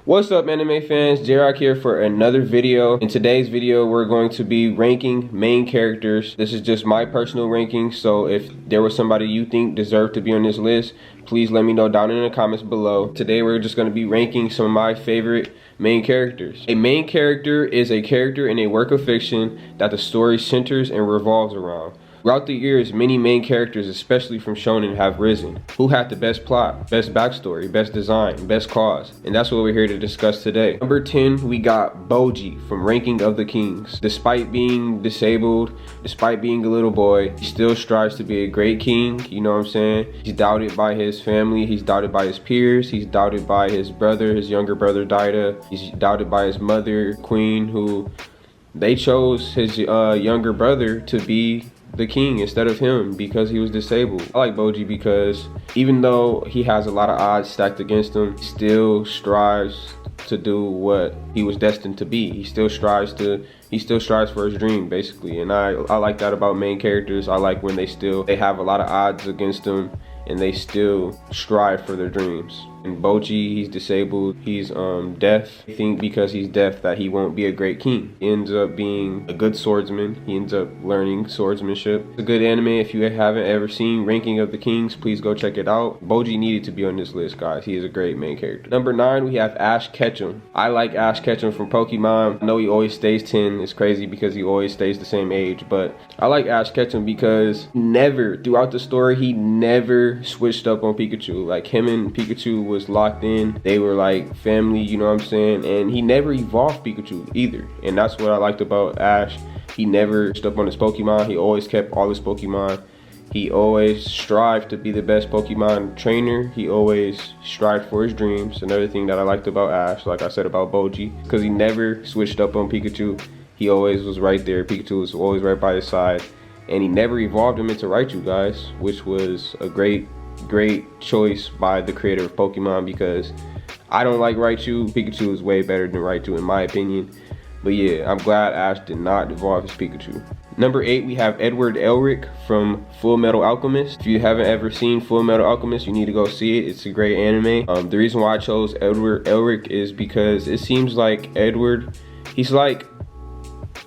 What's up, anime fans? J-Rock here for another video. In today's video, we're going to be ranking main characters. This is just my personal ranking, so if there was somebody you think deserved to be on this list, please let me know down in the comments below. Today, we're just going to be ranking some of my favorite main characters. A main character is a character in a work of fiction that the story centers and revolves around. Throughout the years, many main characters, especially from shonen, have risen. Who had the best plot, best backstory, best design, best cause? And that's what we're here to discuss today. Number 10, we got Bojji from Ranking of the Kings. Despite being disabled, despite being a little boy, he still strives to be a great king, you know what I'm saying? He's doubted by his family, he's doubted by his peers, he's doubted by his brother, his younger brother Daida. He's doubted by his mother, Queen, who they chose his younger brother to be the king instead of him because he was disabled. I like Bojji because even though he has a lot of odds stacked against him, he still strives to do what he was destined to be. He still strives for his dream, basically. And I like that about main characters. I like when they have a lot of odds against them and they still strive for their dreams. And Bojji, he's disabled, he's deaf. I think because he's deaf that he won't be a great king. He ends up being a good swordsman. He ends up learning swordsmanship. It's a good anime. If you haven't ever seen Ranking of the Kings, please go check it out. Bojji needed to be on this list, guys. He is a great main character. Number 9, we have Ash Ketchum. I like Ash Ketchum from Pokemon. I know he always stays 10. It's crazy because he always stays the same age, but I like Ash Ketchum because throughout the story, he never switched up on Pikachu. Like, him and Pikachu was locked in. They were like family, you know what I'm saying? And he never evolved Pikachu either. And that's what I liked about Ash. He never switched up on his Pokemon. He always kept all his Pokemon. He always strived to be the best Pokemon trainer. He always strived for his dreams. Another thing that I liked about Ash, like I said about Bojji, because he never switched up on Pikachu. He always was right there. Pikachu was always right by his side. And he never evolved him into Raichu, guys, which was a great choice by the creator of Pokemon, because I don't like Raichu. Pikachu is way better than Raichu in my opinion. But yeah, I'm glad Ash did not evolve his Pikachu. Number 8, we have Edward Elric from Full Metal Alchemist. If you haven't ever seen Full Metal Alchemist, you need to go see it. It's a great anime. The reason why I chose Edward Elric is because it seems like Edward, he's like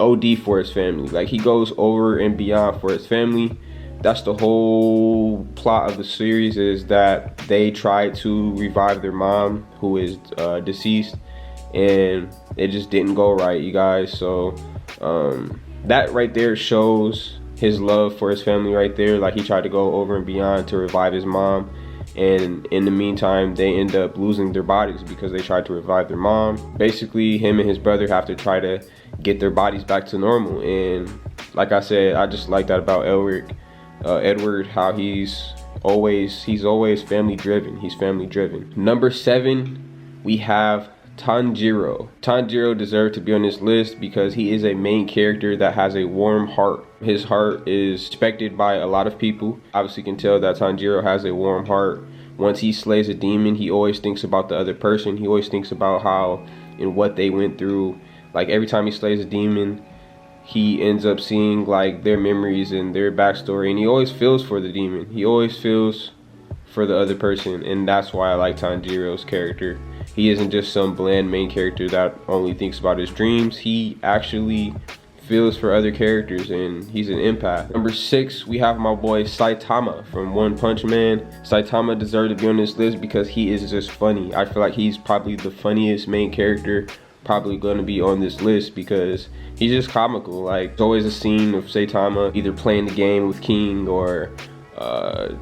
OD for his family. Like, he goes over and beyond for his family. That's the whole plot of the series, is that they try to revive their mom, who is deceased, and it just didn't go right, you guys. So that right there shows his love for his family right there. Like, he tried to go over and beyond to revive his mom, and in the meantime they end up losing their bodies because they tried to revive their mom. Basically, him and his brother have to try to get their bodies back to normal. And like I said, I just like that about Edward, how he's always family driven. He's family driven. Number 7, we have Tanjiro. Tanjiro deserved to be on this list because he is a main character that has a warm heart. His heart is respected by a lot of people. Obviously, you can tell that Tanjiro has a warm heart. Once he slays a demon, he always thinks about the other person. He always thinks about how and what they went through. Like, every time he slays a demon, he ends up seeing like their memories and their backstory, and he always feels for the demon. He always feels for the other person, and that's why I like Tanjiro's character. He isn't just some bland main character that only thinks about his dreams. He actually feels for other characters, and he's an empath. Number 6, we have my boy Saitama from One Punch Man. Saitama deserved to be on this list because he is just funny. I feel like he's probably the funniest main character probably going to be on this list because he's just comical. Like, there's always a scene of Saitama either playing the game with King or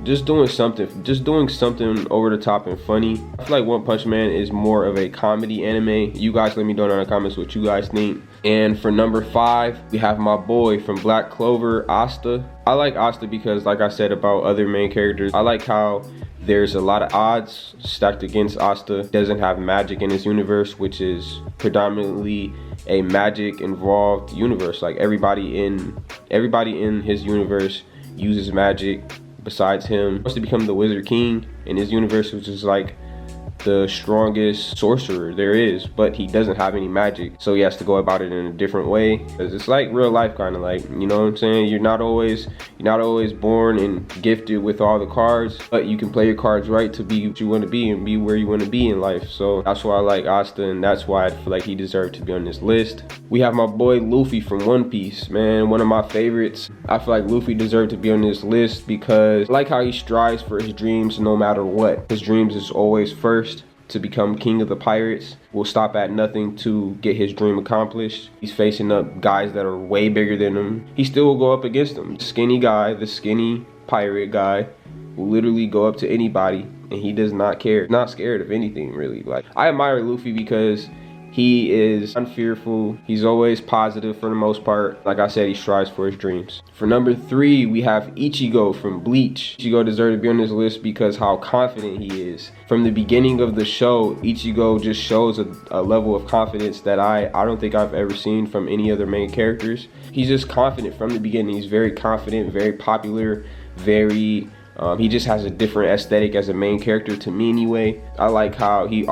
just doing something over the top and funny. I feel like One Punch Man is more of a comedy anime. You guys let me know down in the comments what you guys think. And for number 5, we have my boy from Black Clover, Asta. I like Asta because, like I said about other main characters, I like how there's a lot of odds stacked against Asta. Doesn't have magic in his universe, which is predominantly a magic involved universe. Like, everybody in his universe uses magic besides him. He wants to become the Wizard King in his universe, which is like the strongest sorcerer there is, but he doesn't have any magic, so he has to go about it in a different way. Because it's like real life, kind of like, you know what I'm saying? You're not always born and gifted with all the cards, but you can play your cards right to be what you want to be and be where you want to be in life. So that's why I like Asta, and that's why I feel like he deserved to be on this list. We have my boy Luffy from One Piece, man, one of my favorites. I feel like Luffy deserved to be on this list because I like how he strives for his dreams no matter what. His dreams is always first, to become king of the pirates. Will stop at nothing to get his dream accomplished. He's facing up guys that are way bigger than him. He still will go up against them. Skinny guy, the skinny pirate guy, will literally go up to anybody and he does not care. Not scared of anything, really. Like, I admire Luffy because he is unfearful. He's always positive for the most part. Like I said, he strives for his dreams. For number 3, we have Ichigo from Bleach. Ichigo deserves to be on this list because how confident he is. From the beginning of the show, Ichigo just shows a level of confidence that I don't think I've ever seen from any other main characters. He's just confident from the beginning. He's very confident, very popular, very... he just has a different aesthetic as a main character to me anyway. I like how he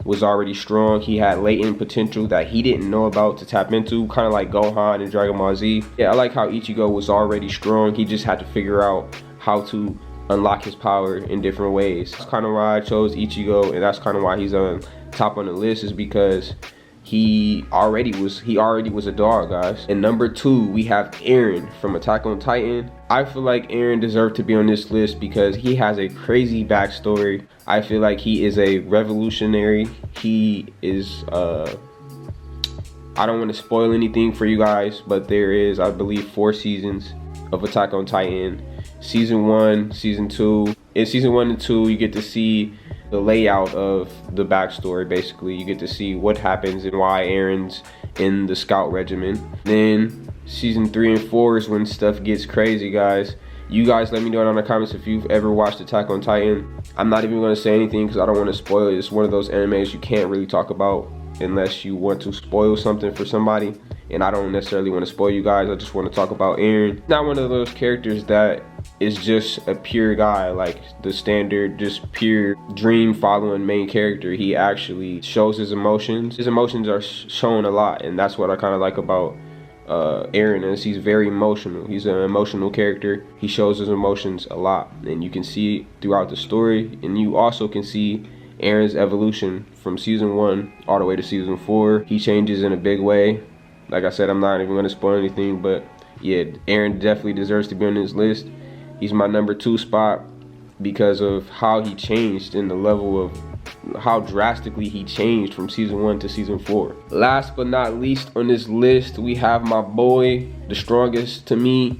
was already strong. He had latent potential that he didn't know about to tap into, kind of like Gohan in Dragon Ball Z. Yeah, I like how Ichigo was already strong. He just had to figure out how to unlock his power in different ways. That's kind of why I chose Ichigo, and that's kind of why he's on top on the list, is because he already was a dog, guys. And number 2, we have Eren from Attack on Titan. I feel like Eren deserved to be on this list because he has a crazy backstory. I feel like he is a revolutionary. He is I don't want to spoil anything for you guys, but there is, I believe, 4 seasons of Attack on Titan. Season 1, Season 2. In Season 1 and 2, you get to see the layout of the backstory. Basically, you get to see what happens and why Eren's in the scout regiment. Then Season 3 and 4 is when stuff gets crazy, guys. You guys let me know down in the comments if you've ever watched Attack on Titan. I'm not even going to say anything because I don't want to spoil it. It's one of those animes you can't really talk about unless you want to spoil something for somebody. And I don't necessarily want to spoil you guys. I just want to talk about Eren. Not one of those characters that is just a pure guy, like the standard, just pure dream following main character. He actually shows his emotions. His emotions are shown a lot, and that's what I kind of like about Eren, is he's very emotional. He's an emotional character. He shows his emotions a lot, and you can see it throughout the story. And you also can see Eren's evolution from Season 1 all the way to Season 4. He changes in a big way. Like I said, I'm not even going to spoil anything, but yeah, Eren definitely deserves to be on this list. He's my number 2 spot because of how he changed in the level of how drastically he changed from Season 1 to Season 4. Last but not least on this list, we have my boy, the strongest to me.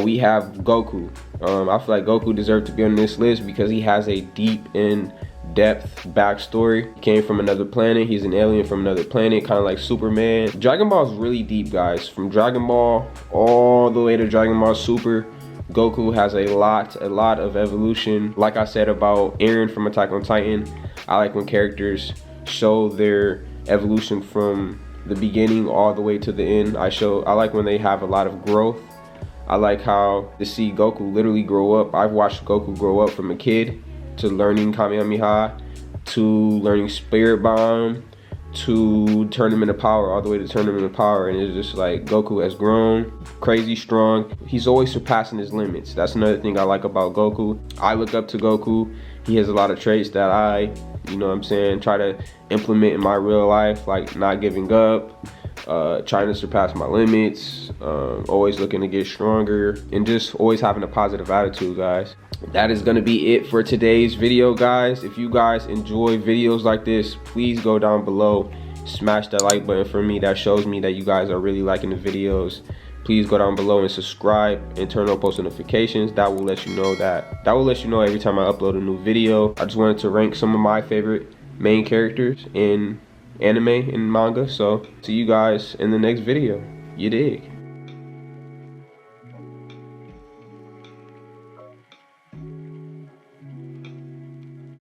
We have Goku. I feel like Goku deserved to be on this list because he has a deep in-depth backstory. He came from another planet. He's an alien from another planet, kind of like Superman. Dragon Ball is really deep, guys. From Dragon Ball all the way to Dragon Ball Super, Goku has a lot of evolution. Like I said about Eren from Attack on Titan, I like when characters show their evolution from the beginning all the way to the end. I like when they have a lot of growth. I like how to see Goku literally grow up. I've watched Goku grow up from a kid to learning Kamehameha, to learning Spirit Bomb, to Tournament of Power, all the way to Tournament of Power. And it's just like Goku has grown crazy strong. He's always surpassing his limits. That's another thing I like about Goku. I look up to Goku. He has a lot of traits that I, you know what I'm saying, try to implement in my real life, like not giving up, trying to surpass my limits, always looking to get stronger, and just always having a positive attitude, guys. That is going to be it for today's video, guys. If you guys enjoy videos like this, please go down below, smash that like button for me. That shows me that you guys are really liking the videos. Please go down below and subscribe and turn on post notifications. That will let you know every time I upload a new video. I just wanted to rank some of my favorite main characters in anime and manga. So see you guys in the next video. You dig?